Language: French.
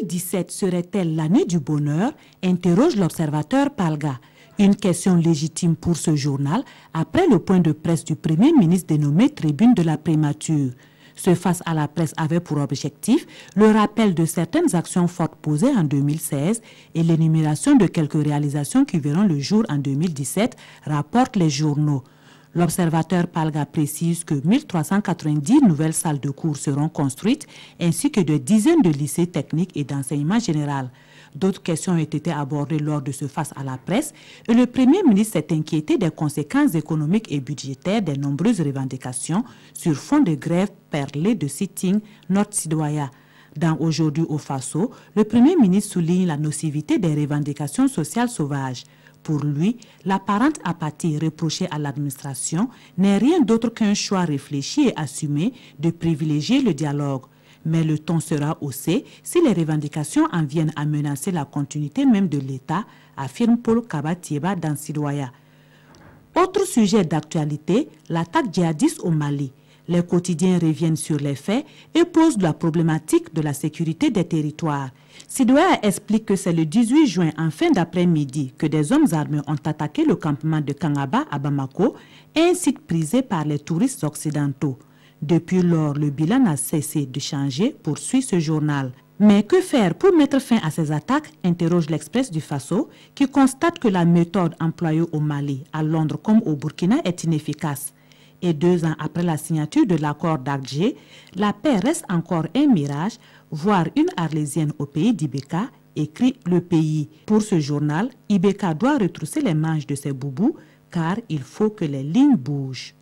2017 serait-elle l'année du bonheur? Interroge l'observateur Palga. Une question légitime pour ce journal après le point de presse du Premier ministre dénommé Tribune de la Primature. Ce face à la presse avait pour objectif le rappel de certaines actions fortes posées en 2016 et l'énumération de quelques réalisations qui verront le jour en 2017, rapportent les journaux. L'observateur Palga précise que 1390 nouvelles salles de cours seront construites ainsi que de dizaines de lycées techniques et d'enseignement général. D'autres questions ont été abordées lors de ce face à la presse et le Premier ministre s'est inquiété des conséquences économiques et budgétaires des nombreuses revendications sur fond de grève perlée de sitting Nord-Sidoya. Dans Aujourd'hui au Faso, le Premier ministre souligne la nocivité des revendications sociales sauvages. Pour lui, l'apparente apathie reprochée à l'administration n'est rien d'autre qu'un choix réfléchi et assumé de privilégier le dialogue. Mais le ton sera haussé si les revendications en viennent à menacer la continuité même de l'État, affirme Paul Kabatieba dans Sidoya. Autre sujet d'actualité, l'attaque djihadiste au Mali. Les quotidiens reviennent sur les faits et posent la problématique de la sécurité des territoires. Sidoya explique que c'est le 18 juin en fin d'après-midi que des hommes armés ont attaqué le campement de Kangaba à Bamako, un site prisé par les touristes occidentaux. Depuis lors, le bilan n'a cessé de changer, poursuit ce journal. Mais que faire pour mettre fin à ces attaques, interroge l'Express du Faso, qui constate que la méthode employée au Mali, à Londres comme au Burkina est inefficace. Et 2 ans après la signature de l'accord d'Alger, la paix reste encore un mirage, voire une arlésienne au pays d'Ibeka, écrit Le Pays. Pour ce journal, Ibeka doit retrousser les manches de ses boubous, car il faut que les lignes bougent.